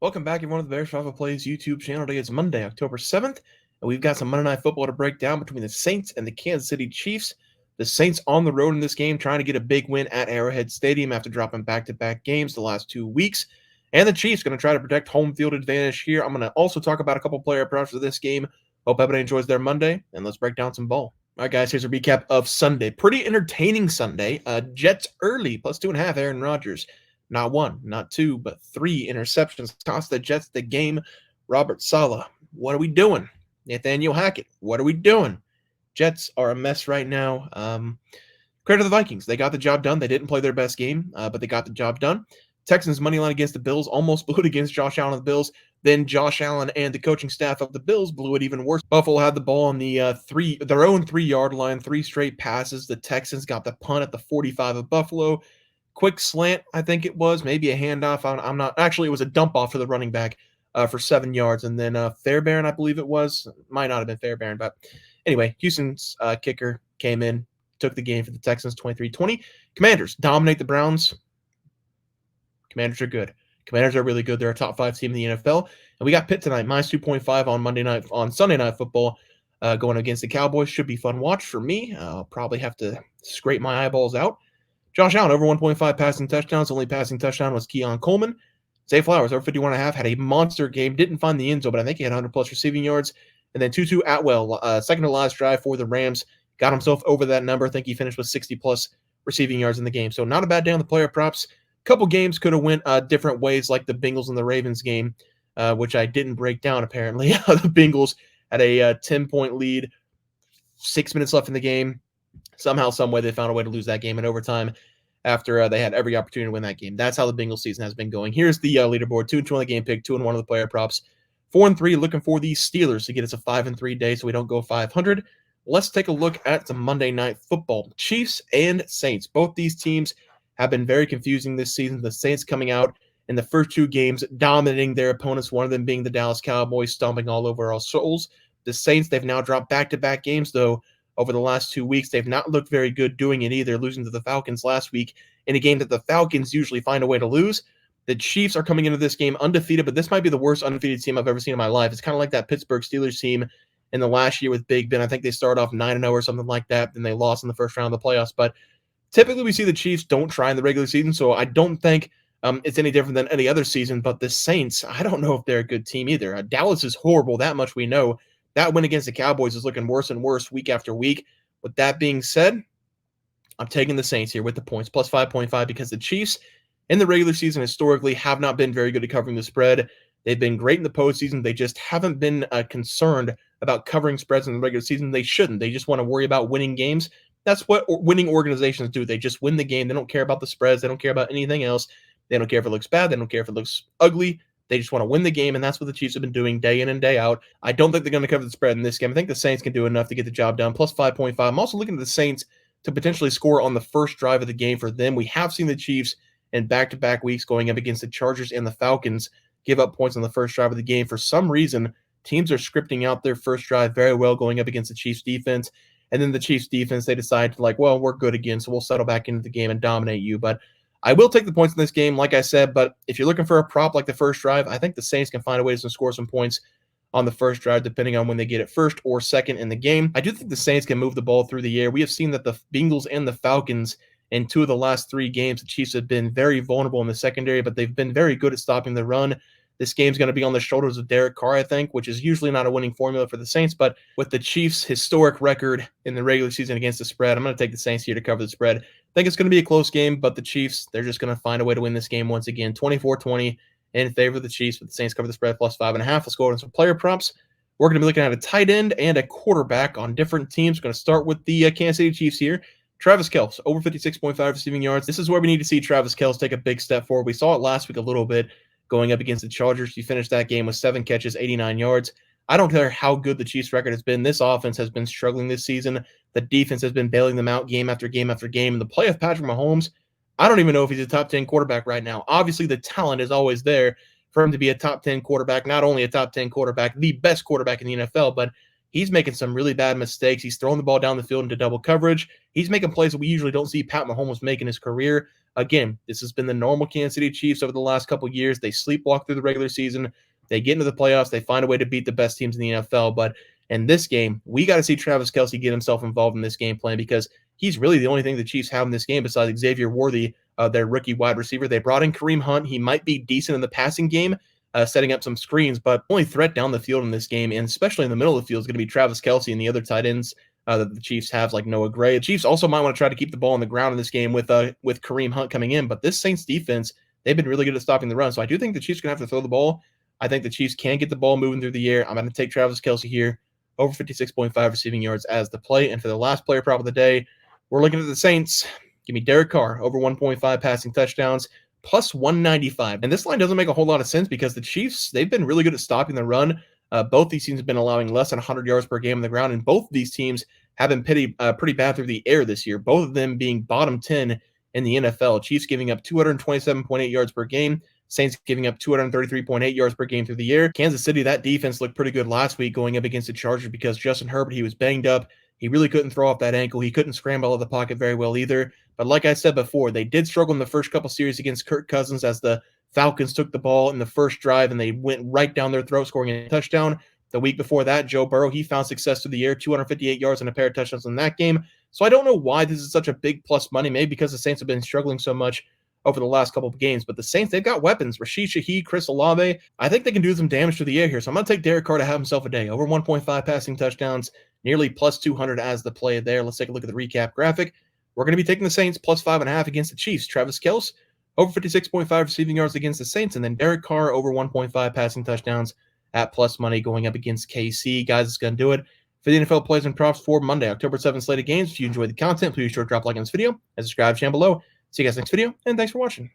Welcome back, everyone, to the Bears Alpha Plays YouTube channel. Today is Monday, October 7th, and we've got some Monday Night Football to break down between the Saints and the Kansas City Chiefs. The Saints on the road in this game, trying to get a big win at Arrowhead Stadium after dropping back-to-back games the last 2 weeks. And the Chiefs going to try to protect home field advantage here. I'm going to also talk about a couple player props for this game. Hope everybody enjoys their Monday, and let's break down some ball. All right, guys, here's a recap of Sunday. Pretty entertaining Sunday. Jets early, plus 2.5, Aaron Rodgers. Not one, not two, but 3 interceptions cost the Jets the game. Robert Saleh, what are we doing? Nathaniel Hackett, what are we doing? Jets are a mess right now. Credit to the Vikings. They got the job done. They didn't play their best game, but they got the job done. Texans money line against the Bills almost blew it against Josh Allen and the Bills. Then Josh Allen and the coaching staff of the Bills blew it even worse. Buffalo had the ball on the their own 3-yard line, 3 straight passes. The Texans got the punt at the 45 of Buffalo. Quick slant, I think it was, maybe a handoff. I'm not actually. It was a dump off for the running back for 7 yards, and then Fairbairn, I believe it was, might not have been Fairbairn, but anyway, Houston's kicker came in, took the game for the Texans, 23-20. Commanders dominate the Browns. Commanders are good. Commanders are really good. They're a top 5 team in the NFL, and we got Pitt tonight, minus 2.5 on Sunday Night Football, going against the Cowboys. Should be fun watch for me. I'll probably have to scrape my eyeballs out. Josh Allen, over 1.5 passing touchdowns. Only passing touchdown was Keon Coleman. Zay Flowers, over 51.5, had a monster game. Didn't find the end zone, but I think he had 100-plus receiving yards. And then Tutu Atwell, second to last drive for the Rams, got himself over that number. I think he finished with 60-plus receiving yards in the game. So not a bad day on the player props. A couple games could have went different ways, like the Bengals and the Ravens game, which I didn't break down, apparently. The Bengals had a 10-point lead, 6 minutes left in the game. Somehow, some way, they found a way to lose that game in overtime after they had every opportunity to win that game. That's how the Bengals season has been going. Here's the leaderboard: 2-2 on the game pick, 2-1 on the player props, 4-3. Looking for the Steelers to get us a 5-3 day, so we don't go 500. Let's take a look at the Monday Night Football. Chiefs and Saints. Both these teams have been very confusing this season. The Saints coming out in the first 2 games, dominating their opponents. One of them being the Dallas Cowboys, stomping all over our souls. The Saints, they've now dropped back-to-back games, though. Over the last 2 weeks, they've not looked very good doing it either, losing to the Falcons last week in a game that the Falcons usually find a way to lose. The Chiefs are coming into this game undefeated, but this might be the worst undefeated team I've ever seen in my life. It's kind of like that Pittsburgh Steelers team in the last year with Big Ben. I think they started off 9-0 or something like that, then they lost in the first round of the playoffs. But typically we see the Chiefs don't try in the regular season, so I don't think it's any different than any other season. But the Saints, I don't know if they're a good team either. Dallas is horrible, that much we know. That win against the Cowboys is looking worse and worse week after week. With that being said, I'm taking the Saints here with the points, plus 5.5, because the Chiefs in the regular season historically have not been very good at covering the spread. They've been great in the postseason. They just haven't been concerned about covering spreads in the regular season. They shouldn't. They just want to worry about winning games. That's what winning organizations do. They just win the game. They don't care about the spreads. They don't care about anything else. They don't care if it looks bad. They don't care if it looks ugly. They just want to win the game, and that's what the Chiefs have been doing day in and day out. I don't think they're going to cover the spread in this game. I think the Saints can do enough to get the job done, plus 5.5. I'm also looking at the Saints to potentially score on the first drive of the game for them. We have seen the Chiefs in back-to-back weeks going up against the Chargers and the Falcons give up points on the first drive of the game. For some reason, teams are scripting out their first drive very well going up against the Chiefs defense, and then the Chiefs defense, they decide to we're good again, so we'll settle back into the game and dominate you. But I will take the points in this game, like I said, but if you're looking for a prop like the first drive, I think the Saints can find a way to score some points on the first drive, depending on when they get it first or second in the game. I do think the Saints can move the ball through the air. We have seen that the Bengals and the Falcons in 2 of the last 3 games, the Chiefs have been very vulnerable in the secondary, but they've been very good at stopping the run. This game's going to be on the shoulders of Derek Carr, I think, which is usually not a winning formula for the Saints, but with the Chiefs' historic record in the regular season against the spread, I'm going to take the Saints here to cover the spread. I think it's going to be a close game, but the Chiefs, they're just going to find a way to win this game once again. 24-20 in favor of the Chiefs, but the Saints cover the spread plus 5.5. Let's go over some player props. We're going to be looking at a tight end and a quarterback on different teams. We're going to start with the Kansas City Chiefs here. Travis Kelce, over 56.5 receiving yards. This is where we need to see Travis Kelce take a big step forward. We saw it last week a little bit going up against the Chargers. He finished that game with 7 catches, 89 yards. I don't care how good the Chiefs' record has been. This offense has been struggling this season. The defense has been bailing them out game after game after game. And the play of Patrick Mahomes, I don't even know if he's a top 10 quarterback right now. Obviously, the talent is always there for him to be a top 10 quarterback, not only a top 10 quarterback, the best quarterback in the NFL, but he's making some really bad mistakes. He's throwing the ball down the field into double coverage. He's making plays that we usually don't see Pat Mahomes make in his career. Again, this has been the normal Kansas City Chiefs over the last couple of years. They sleepwalk through the regular season. They get into the playoffs. They find a way to beat the best teams in the NFL. But in this game, we got to see Travis Kelce get himself involved in this game plan because he's really the only thing the Chiefs have in this game besides Xavier Worthy, their rookie wide receiver. They brought in Kareem Hunt. He might be decent in the passing game, setting up some screens, but only threat down the field in this game, and especially in the middle of the field, is going to be Travis Kelce and the other tight ends that the Chiefs have, like Noah Gray. The Chiefs also might want to try to keep the ball on the ground in this game with Kareem Hunt coming in, but this Saints defense, they've been really good at stopping the run, so I do think the Chiefs are going to have to throw the ball. I think the Chiefs can get the ball moving through the air. I'm going to take Travis Kelce here, over 56.5 receiving yards as the play. And for the last player prop of the day, we're looking at the Saints. Give me Derek Carr, over 1.5 passing touchdowns, plus 195. And this line doesn't make a whole lot of sense because the Chiefs, they've been really good at stopping the run. Both these teams have been allowing less than 100 yards per game on the ground, and both of these teams have been pretty bad through the air this year, both of them being bottom 10 in the NFL. Chiefs giving up 227.8 yards per game, Saints giving up 233.8 yards per game through the air. Kansas City, that defense looked pretty good last week going up against the Chargers because Justin Herbert, he was banged up. He really couldn't throw off that ankle. He couldn't scramble out of the pocket very well either. But like I said before, they did struggle in the first couple series against Kirk Cousins as the Falcons took the ball in the first drive and they went right down their throat, scoring a touchdown. The week before that, Joe Burrow, he found success through the air, 258 yards and a pair of touchdowns in that game. So I don't know why this is such a big plus money, maybe because the Saints have been struggling so much over the last couple of games. But the Saints, they've got weapons. Rashid Shaheed, Chris Olave. I think they can do some damage to the air here. So I'm going to take Derek Carr to have himself a day. Over 1.5 passing touchdowns, nearly plus 200 as the play there. Let's take a look at the recap graphic. We're going to be taking the Saints plus 5.5 against the Chiefs. Travis Kelce, over 56.5 receiving yards against the Saints. And then Derek Carr, over 1.5 passing touchdowns at plus money going up against KC. Guys, it's going to do it for the NFL plays and props for Monday, October 7th slate of games. If you enjoyed the content, please be sure to drop a like on this video and subscribe to the channel below. See you guys next video, and thanks for watching.